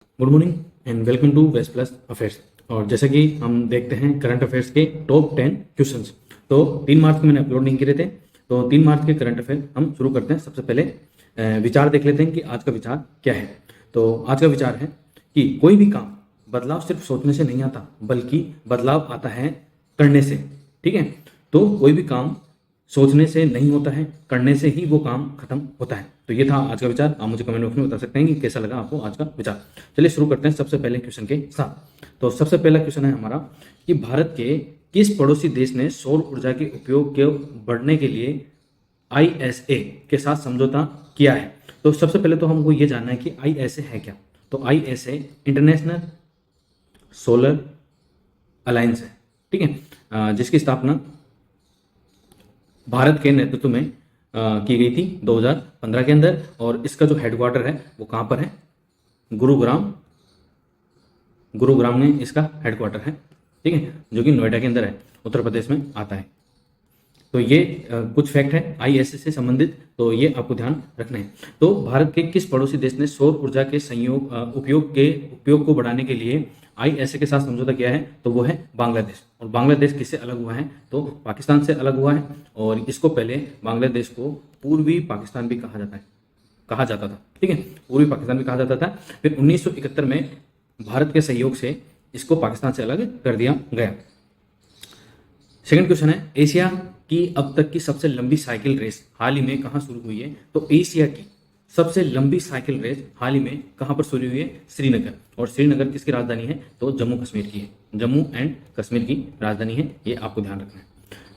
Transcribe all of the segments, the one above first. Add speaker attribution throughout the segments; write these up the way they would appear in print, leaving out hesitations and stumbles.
Speaker 1: Good morning and welcome to west plus affairs. और जैसे कि हम देखते हैं करंट अफेयर्स के टॉप 10 क्वेश्चंस। तो 3 मार्च को मैंने अपलोड नहीं किए थे, तो 3 मार्च के करंट अफेयर हम शुरू करते हैं। सबसे पहले विचार देख लेते हैं कि आज का विचार क्या है। तो आज का विचार है कि कोई भी काम बदलाव सिर्फ सोचने से नहीं आता, बल्कि बदलाव आता है करने से। ठीक है, तो कोई भी काम सोचने से नहीं होता है, करने से ही वो काम खत्म होता है। तो ये था आज का विचार। आप मुझे कमेंट बॉक्स में बता सकते हैं कि कैसा लगा आपको आज का विचार। चलिए शुरू करते हैं सबसे पहले क्वेश्चन के साथ। तो सबसे पहला क्वेश्चन है हमारा कि भारत के किस पड़ोसी देश ने सौर ऊर्जा के उपयोग के बढ़ने के लिए आईएसए के साथ समझौता किया है। तो सबसे पहले तो हमको ये जानना है कि आईएसए है क्या। तो आईएसए इंटरनेशनल सोलर अलायंस है। ठीक है, जिसकी स्थापना भारत के नेतृत्व में की गई थी 2015 के अंदर। और इसका जो हेडक्वार्टर है वो कहाँ पर है? गुरुग्राम। गुरुग्राम में इसका हेडक्वार्टर है। ठीक है, जो कि नोएडा के अंदर है, उत्तर प्रदेश में आता है। तो ये कुछ फैक्ट है आईएसए से संबंधित, तो ये आपको ध्यान रखना है। तो भारत के किस पड़ोसी देश ने सौर ऊर्जा के उपयोग को बढ़ाने के लिए आईएसए के साथ समझौता किया है? तो वो है बांग्लादेश। और बांग्लादेश किससे अलग हुआ है? तो पाकिस्तान से अलग हुआ है। और इसको पहले बांग्लादेश को पूर्वी पाकिस्तान भी कहा जाता था। ठीक है, पूर्वी पाकिस्तान भी कहा जाता था। फिर 1971 में भारत के सहयोग से इसको पाकिस्तान से अलग कर दिया गया। सेकंड क्वेश्चन है, एशिया की अब तक की सबसे लंबी साइकिल रेस हाल ही में कहाँ शुरू हुई है? तो एशिया की सबसे लंबी साइकिल रेस हाल ही में कहाँ पर शुरू हुई है? श्रीनगर। और श्रीनगर किसकी राजधानी है? तो जम्मू कश्मीर की है। जम्मू एंड कश्मीर की राजधानी है, ये आपको ध्यान रखना है।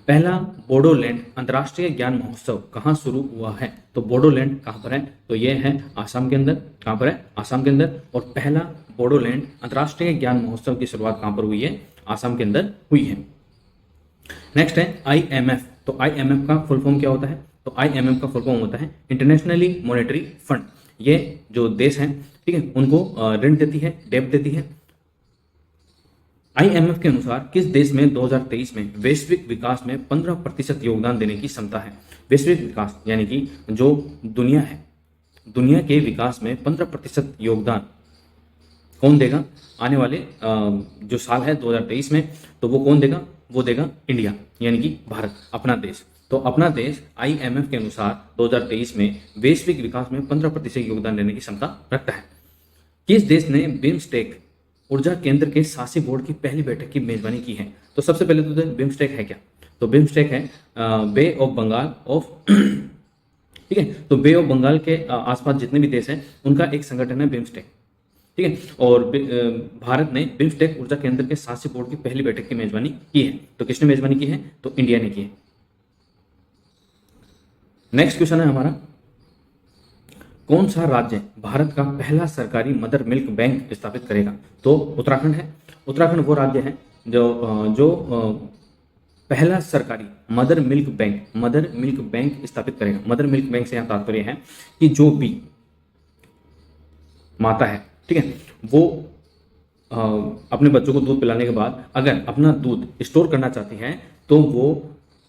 Speaker 1: पहला बोडोलैंड अंतर्राष्ट्रीय ज्ञान महोत्सव कहाँ शुरू हुआ है? तो बोडोलैंड कहाँ पर है? तो ये है आसाम के अंदर। कहाँ पर है? आसाम के अंदर। और पहला बोडोलैंड अंतर्राष्ट्रीय ज्ञान महोत्सव की शुरुआत कहाँ पर हुई है? आसाम के अंदर हुई है। नेक्स्ट है आईएमएफ। तो आईएमएफ का फुल फॉर्म क्या होता है? तो आईएमएफ का फुल फॉर्म होता है इंटरनेशनली मॉनेटरी फंड। ये जो देश हैं, ठीक है, उनको ऋण देती है, डेब्ट देती है। आईएमएफ के अनुसार किस देश में 2023 में वैश्विक विकास में 15% योगदान देने की क्षमता है? वैश्विक विकास यानी कि जो दुनिया है, दुनिया के विकास में 15% योगदान कौन देगा आने वाले जो साल है 2023 में? तो वो कौन देगा? वो देगा इंडिया, यानी कि भारत, अपना देश। तो अपना देश आईएमएफ के अनुसार 2023 में वैश्विक विकास में 15% योगदान देने की क्षमता रखता है। किस देश ने बिम्स्टेक ऊर्जा केंद्र के शासी बोर्ड की पहली बैठक की मेजबानी की है? तो सबसे पहले तो बिम्स्टेक है क्या? तो बिम्स्टेक है बे ऑफ बंगाल ऑफ ठीक है, तो बे ऑफ बंगाल के आसपास जितने भी देश हैं उनका एक संगठन है बिम्स्टेक। ठीक है, और भारत ने बिम्स्टेक ऊर्जा केंद्र के शासी बोर्ड की पहली बैठक की मेजबानी की है। तो किसने मेजबानी की है? तो इंडिया ने की है। नेक्स्ट क्वेश्चन है हमारा, कौन सा राज्य भारत का पहला सरकारी मदर मिल्क बैंक स्थापित करेगा? तो उत्तराखंड है। उत्तराखंड वो राज्य है जो पहला सरकारी मदर मिल्क बैंक स्थापित करेगा। मदर मिल्क बैंक से यहाँ तात्पर्य है कि जो भी माता है, ठीक है, वो अपने बच्चों को दूध पिलाने के बाद अगर अपना दूध स्टोर करना चाहती हैं तो वो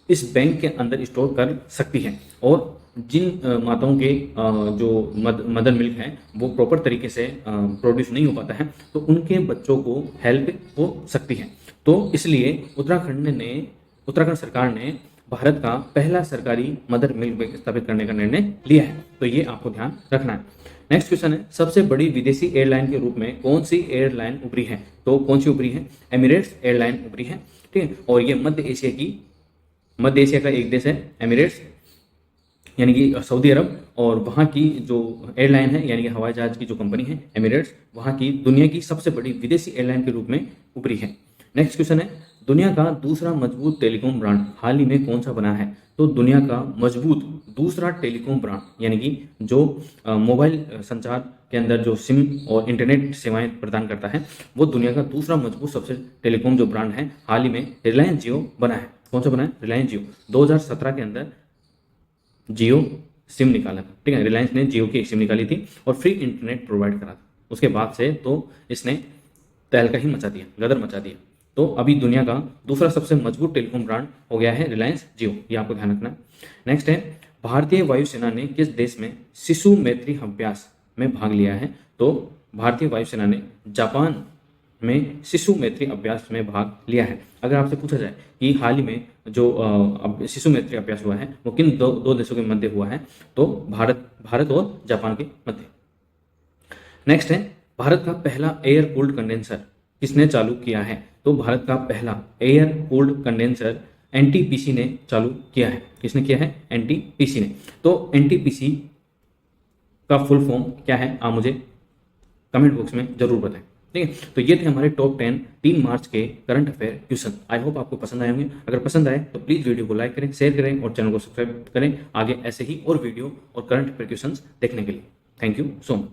Speaker 1: इस बैंक के अंदर स्टोर कर सकती हैं। और जिन माताओं के जो मदर मिल्क है वो प्रॉपर तरीके से प्रोड्यूस नहीं हो पाता है, तो उनके बच्चों को हेल्प हो सकती है। तो इसलिए उत्तराखंड सरकार ने भारत का पहला सरकारी मदर मिल्क बैंक स्थापित करने का निर्णय लिया है। तो ये आपको ध्यान रखना है। नेक्स्ट क्वेश्चन है, सबसे बड़ी विदेशी एयरलाइन के रूप में कौन सी एयरलाइन उभरी है? तो कौन सी उभरी है? एमिरेट्स एयरलाइन उभरी है। ठीक है, और ये मध्य एशिया का एक देश है एमिरेट्स, यानी कि सऊदी अरब। और वहाँ की जो एयरलाइन है, यानी कि हवाई जहाज की जो कंपनी है एमिरेट्स, वहाँ की दुनिया की सबसे बड़ी विदेशी एयरलाइन के रूप में उभरी है। नेक्स्ट क्वेश्चन है, दुनिया का दूसरा मजबूत टेलीकॉम ब्रांड हाल ही में कौन सा बना है? तो दुनिया का मजबूत दूसरा टेलीकॉम ब्रांड, यानी कि जो मोबाइल संचार के अंदर जो सिम और इंटरनेट सेवाएं प्रदान करता है, वो दुनिया का दूसरा मजबूत सबसे टेलीकॉम जो ब्रांड है, हाल ही में रिलायंस जियो बना है। कौन सा बना है? रिलायंस जियो। 2017 के अंदर जियो सिम निकाला था। ठीक है, रिलायंस ने जियो की एक सिम निकाली थी और फ्री इंटरनेट प्रोवाइड करा था। उसके बाद से तो इसने तहलका ही मचा दिया, गदर मचा दिया। तो अभी दुनिया का दूसरा सबसे मजबूत टेलीकॉम ब्रांड हो गया है रिलायंस जियो, ये आपको ध्यान रखना है। नेक्स्ट है, भारतीय वायुसेना ने किस देश में शिशु मैत्री अभ्यास में भाग लिया है? तो भारतीय वायुसेना ने जापान में शिशु मैत्री अभ्यास में भाग लिया है? अगर आपसे पूछा जाए कि हाल ही में जो अब शिशु मैत्री अभ्यास हुआ है वो किन दो देशों के मध्य हुआ है, तो भारत और जापान के मध्य। नेक्स्ट है, भारत का पहला एयर कूल्ड कंडेंसर किसने चालू किया है? तो भारत का पहला एयर कूल्ड कंडेंसर एनटीपीसी ने चालू किया है। किसने किया है? एनटीपीसी ने। तो एनटीपीसी का फुल फॉर्म क्या है, आप मुझे कमेंट बॉक्स में जरूर बताएं। ठीक है, तो ये थे हमारे टॉप 10 3 मार्च के current affair question. I hope आपको पसंद आए होंगे। अगर पसंद आए तो प्लीज वीडियो को लाइक करें, शेयर करें और चैनल को सब्सक्राइब करें आगे ऐसे ही और वीडियो और करंट अफेयर क्वेश्चन देखने के लिए। Thank you so much.